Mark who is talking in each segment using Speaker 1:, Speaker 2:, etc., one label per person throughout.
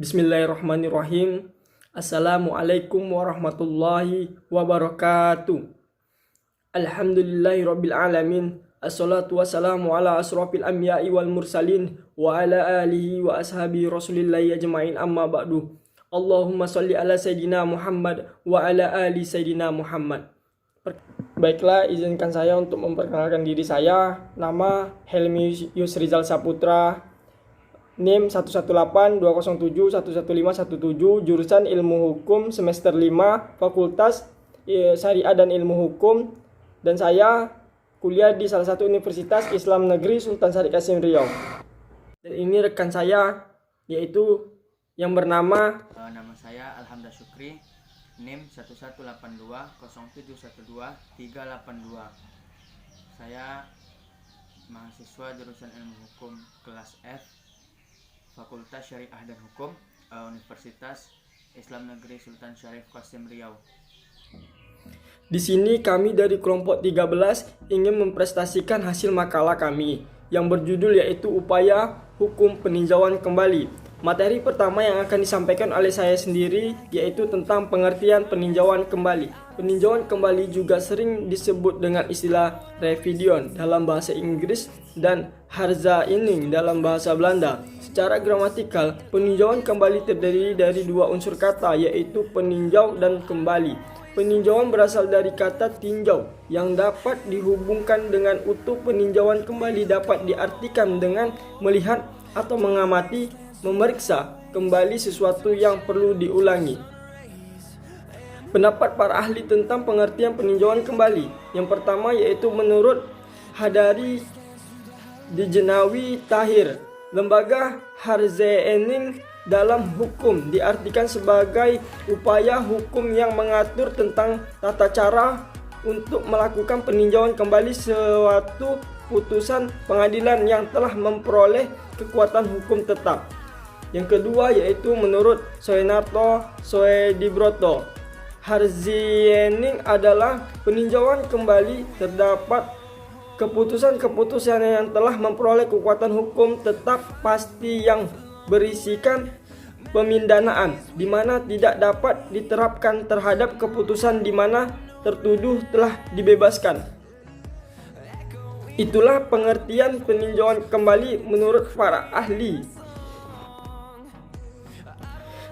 Speaker 1: Bismillahirrahmanirrahim. Assalamualaikum warahmatullahi wabarakatuh. Alhamdulillahirabbil alamin. Assalatu wassalamu ala asrofil anbiya'i wal mursalin wa ala alihi wa ashabi rasulillahi ajma'in, amma ba'du. Allahumma salli ala Sayyidina Muhammad wa ala ali Sayyidina Muhammad. Baiklah, izinkan saya untuk memperkenalkan diri saya. Nama Helmi Yusrizal Saputra, NIM 11820711517, jurusan Ilmu Hukum semester 5, Fakultas Syariah dan Ilmu Hukum, dan saya kuliah di salah satu Universitas Islam Negeri Sultan Syarif Kasim Riau. Dan ini rekan saya, yaitu yang bernama
Speaker 2: nama saya Alhamdulillah Syukri, NIM 11820712382. Saya mahasiswa jurusan Ilmu Hukum kelas F, Fakultas Syariah dan Hukum, Universitas Islam Negeri Sultan Syarif Kasim Riau.
Speaker 1: Di sini kami dari kelompok 13 ingin mempresentasikan hasil makalah kami yang berjudul yaitu Upaya Hukum Peninjauan Kembali. Materi pertama yang akan disampaikan oleh saya sendiri yaitu tentang pengertian peninjauan kembali. Peninjauan kembali juga sering disebut dengan istilah revision dalam bahasa Inggris dan herziening dalam bahasa Belanda. Secara gramatikal, peninjauan kembali terdiri dari dua unsur kata, yaitu peninjau dan kembali. Peninjauan berasal dari kata tinjau yang dapat dihubungkan dengan utuh. Peninjauan kembali dapat diartikan dengan melihat atau mengamati, memeriksa kembali sesuatu yang perlu diulangi. Pendapat para ahli tentang pengertian peninjauan kembali. Yang pertama yaitu menurut Hadari Dijnawi Tahir, lembaga herziening dalam hukum diartikan sebagai upaya hukum yang mengatur tentang tata cara untuk melakukan peninjauan kembali suatu putusan pengadilan yang telah memperoleh kekuatan hukum tetap. Yang kedua yaitu menurut Soenarto Soedibroto, herziening adalah peninjauan kembali terdapat keputusan-keputusan yang telah memperoleh kekuatan hukum tetap pasti yang berisikan pemindanaan, di mana tidak dapat diterapkan terhadap keputusan di mana tertuduh telah dibebaskan. Itulah pengertian peninjauan kembali menurut para ahli.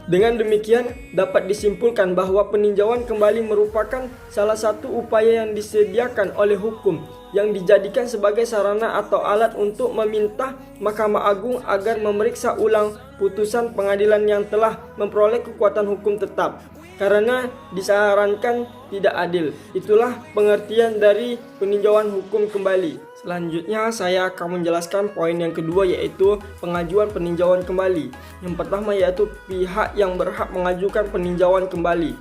Speaker 1: Dengan demikian, dapat disimpulkan bahwa peninjauan kembali merupakan salah satu upaya yang disediakan oleh hukum yang dijadikan sebagai sarana atau alat untuk meminta Mahkamah Agung agar memeriksa ulang putusan pengadilan yang telah memperoleh kekuatan hukum tetap karena disarankan tidak adil. Itulah pengertian dari peninjauan hukum kembali. Selanjutnya saya akan menjelaskan poin yang kedua yaitu pengajuan peninjauan kembali. Yang pertama yaitu pihak yang berhak mengajukan peninjauan kembali.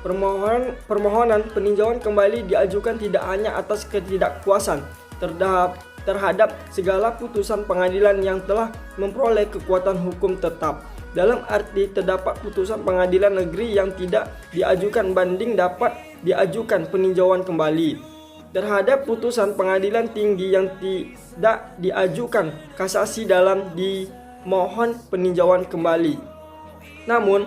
Speaker 1: Permohonan peninjauan kembali diajukan tidak hanya atas ketidakpuasan terhadap segala putusan pengadilan yang telah memperoleh kekuatan hukum tetap. Dalam arti terdapat putusan pengadilan negeri yang tidak diajukan banding dapat diajukan peninjauan kembali. Terhadap putusan pengadilan tinggi yang tidak diajukan kasasi dalam dimohon peninjauan kembali. Namun,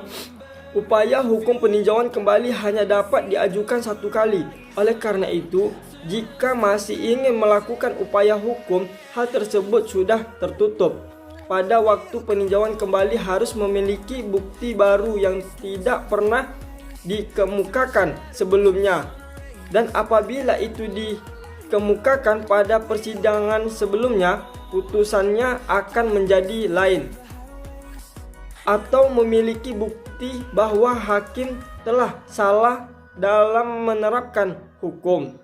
Speaker 1: upaya hukum peninjauan kembali hanya dapat diajukan satu kali. Oleh karena itu, jika masih ingin melakukan upaya hukum, hal tersebut sudah tertutup. Pada waktu peninjauan kembali harus memiliki bukti baru yang tidak pernah dikemukakan sebelumnya. Dan apabila itu dikemukakan pada persidangan sebelumnya, putusannya akan menjadi lain. Atau memiliki bukti bahwa hakim telah salah dalam menerapkan hukum.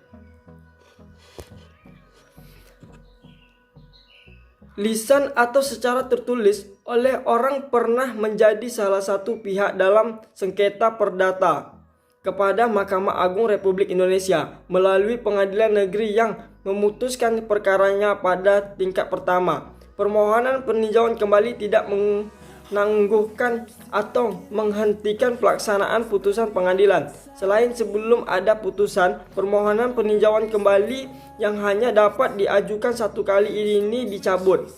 Speaker 1: Lisan atau secara tertulis oleh orang pernah menjadi salah satu pihak dalam sengketa perdata kepada Mahkamah Agung Republik Indonesia melalui pengadilan negeri yang memutuskan perkaranya pada tingkat pertama. Permohonan peninjauan kembali tidak menangguhkan atau menghentikan pelaksanaan putusan pengadilan. Selain sebelum ada putusan, permohonan peninjauan kembali yang hanya dapat diajukan satu kali ini dicabut.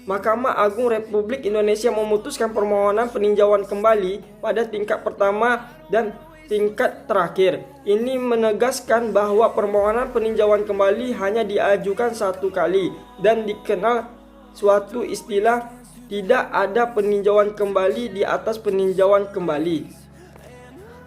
Speaker 1: Mahkamah Agung Republik Indonesia memutuskan permohonan peninjauan kembali pada tingkat pertama dan tingkat terakhir. Ini menegaskan bahwa permohonan peninjauan kembali hanya diajukan satu kali dan dikenal suatu istilah tidak ada peninjauan kembali di atas peninjauan kembali.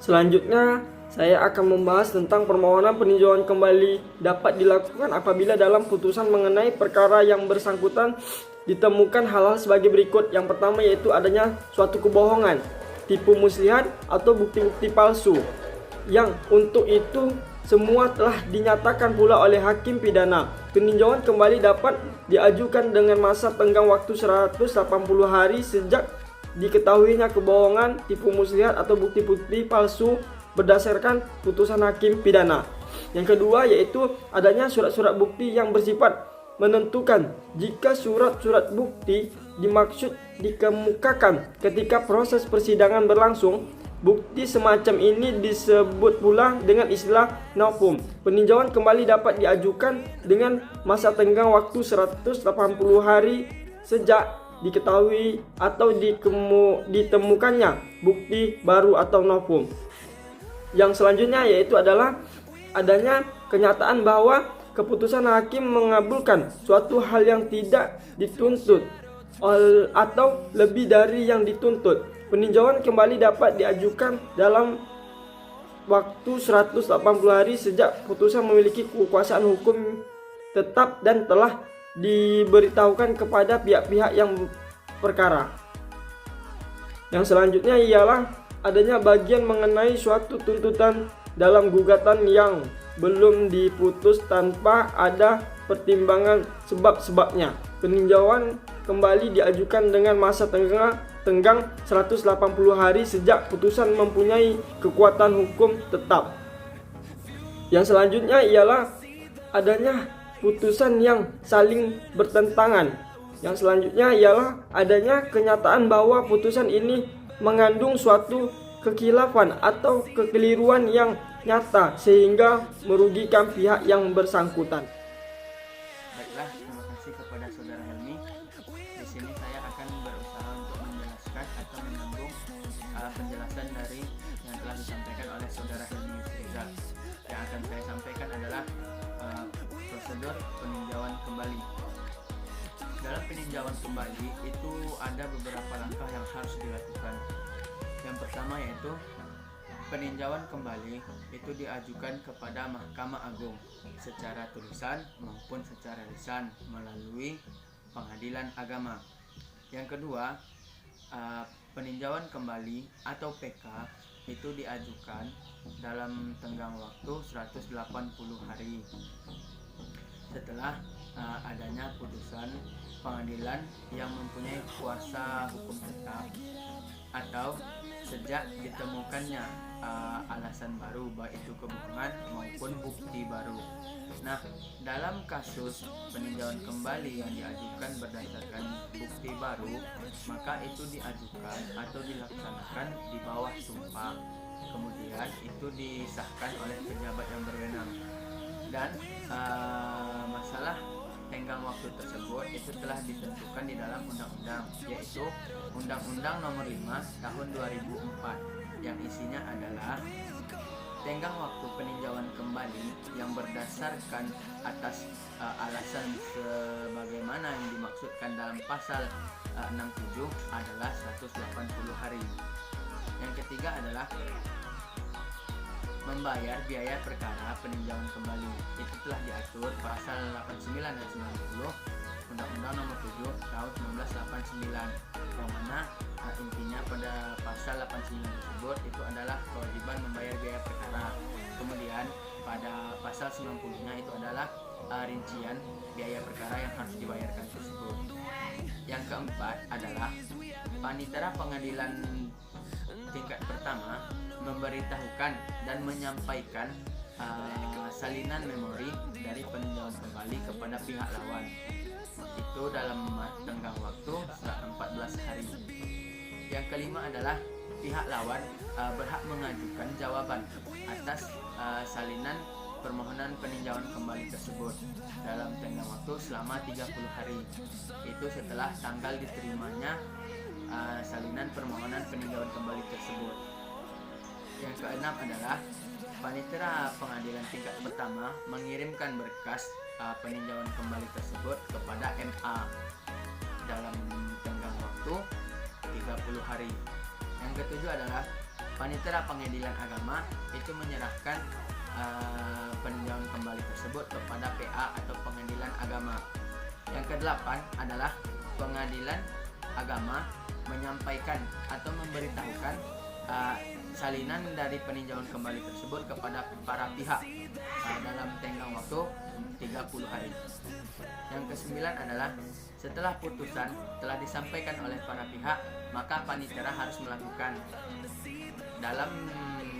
Speaker 1: Selanjutnya, saya akan membahas tentang permohonan peninjauan kembali dapat dilakukan apabila dalam putusan mengenai perkara yang bersangkutan ditemukan hal-hal sebagai berikut. Yang pertama yaitu adanya suatu kebohongan, tipu muslihat atau bukti-bukti palsu, yang untuk itu semua telah dinyatakan pula oleh hakim pidana. Peninjauan kembali dapat diajukan dengan masa tenggang waktu 180 hari sejak diketahuinya kebohongan, tipu muslihat atau bukti-bukti palsu berdasarkan putusan hakim pidana. Yang kedua yaitu adanya surat-surat bukti yang bersifat menentukan. Jika surat-surat bukti dimaksud dikemukakan ketika proses persidangan berlangsung, bukti semacam ini disebut pula dengan istilah novum. Peninjauan kembali dapat diajukan dengan masa tenggang waktu 180 hari sejak diketahui atau ditemukannya bukti baru atau novum. Yang selanjutnya yaitu adalah adanya kenyataan bahwa keputusan hakim mengabulkan suatu hal yang tidak dituntut atau lebih dari yang dituntut. Peninjauan kembali dapat diajukan dalam waktu 180 hari sejak putusan memiliki kekuasaan hukum tetap dan telah diberitahukan kepada pihak-pihak yang perkara. Yang selanjutnya ialah adanya bagian mengenai suatu tuntutan dalam gugatan yang belum diputus tanpa ada pertimbangan sebab-sebabnya. Peninjauan kembali diajukan dengan masa tenggang 180 hari sejak putusan mempunyai kekuatan hukum tetap. Yang selanjutnya ialah adanya putusan yang saling bertentangan. Yang selanjutnya ialah adanya kenyataan bahwa putusan ini mengandung suatu kekhilafan atau kekeliruan yang nyata sehingga merugikan pihak yang bersangkutan.
Speaker 2: Baiklah, terima kasih kepada Saudara Helmi. Di sini saya akan berusaha untuk menjelaskan atau menyambung penjelasan dari yang telah disampaikan oleh Saudara Helmi Yusriza. Yang akan saya sampaikan adalah prosedur peninjauan kembali. Dalam peninjauan kembali itu ada beberapa langkah yang harus dilakukan. Yang pertama yaitu peninjauan kembali itu diajukan kepada Mahkamah Agung secara tulisan maupun secara lisan melalui Pengadilan Agama. Yang kedua, peninjauan kembali atau PK itu diajukan dalam tenggang waktu 180 hari setelah adanya putusan pengadilan yang mempunyai kuasa hukum tetap atau sejak ditemukannya alasan baru, baik itu kebohongan maupun bukti baru. Nah, dalam kasus peninjauan kembali yang diajukan berdasarkan bukti baru, maka itu diajukan atau dilaksanakan di bawah sumpah. Kemudian itu disahkan oleh pejabat yang berwenang. Dan masalah tenggang waktu tersebut itu telah ditentukan di dalam undang-undang, yaitu Undang-Undang Nomor 5 Tahun 2004 yang isinya adalah tenggang waktu peninjauan kembali yang berdasarkan atas alasan sebagaimana yang dimaksudkan dalam pasal 67 adalah 180 hari. Yang ketiga adalah membayar biaya perkara peninjauan kembali. Itu telah diatur pasal 89 dan 90 Undang-Undang Nomor 7 Tahun 1989, yang mana intinya pada pasal 89 tersebut itu adalah kewajiban membayar biaya perkara. Kemudian pada pasal 90-nya itu adalah rincian biaya perkara yang harus dibayarkan tersebut. Yang keempat adalah panitera pengadilan tingkat pertama memberitahukan dan menyampaikan salinan memori dari peninjauan kembali kepada pihak lawan, itu dalam tenggang waktu 14 hari. Yang kelima adalah pihak lawan berhak mengajukan jawaban atas salinan permohonan peninjauan kembali tersebut dalam tenggang waktu selama 30 hari. Itu setelah tanggal diterimanya salinan permohonan peninjauan kembali tersebut. Yang keenam adalah panitera pengadilan tingkat pertama mengirimkan berkas peninjauan kembali tersebut kepada MA dalam tenggang waktu 30 hari. Yang ketujuh adalah panitera pengadilan agama itu menyerahkan peninjauan kembali tersebut kepada PA atau pengadilan agama. Yang kedelapan adalah pengadilan agama menyampaikan atau memberitahukan salinan dari peninjauan kembali tersebut kepada para pihak dalam tenggang waktu 30 hari. Yang kesembilan adalah setelah putusan telah disampaikan oleh para pihak, maka panitera harus melakukan. Dalam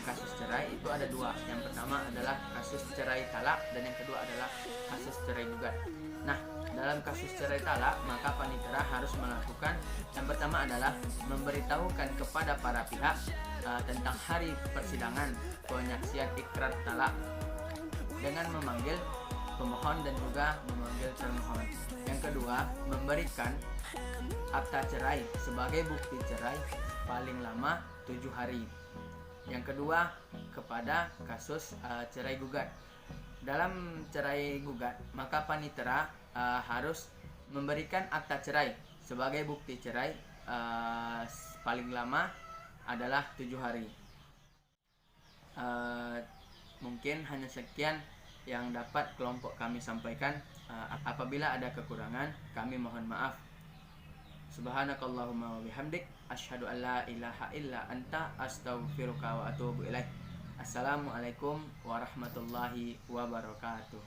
Speaker 2: kasus cerai itu ada dua. Yang pertama adalah kasus cerai talak dan yang kedua adalah kasus cerai gugat. Nah, dalam kasus cerai talak maka panitera harus melakukan, yang pertama adalah memberitahukan kepada para pihak tentang hari persidangan penyaksian ikrar talak dengan memanggil pemohon dan juga memanggil termohon. Yang kedua, memberikan akta cerai sebagai bukti cerai paling lama 7 hari. Yang kedua, kepada kasus cerai gugat. Dalam cerai gugat, maka panitera harus memberikan akta cerai sebagai bukti cerai paling lama adalah 7 hari. Mungkin hanya sekian yang dapat kelompok kami sampaikan. Apabila ada kekurangan, kami mohon maaf. Subhanakallahumma wa bihamdik, asyhadu an la ilaha illa anta, astaghfiruka wa atubu ilaik. Assalamualaikum warahmatullahi wabarakatuh.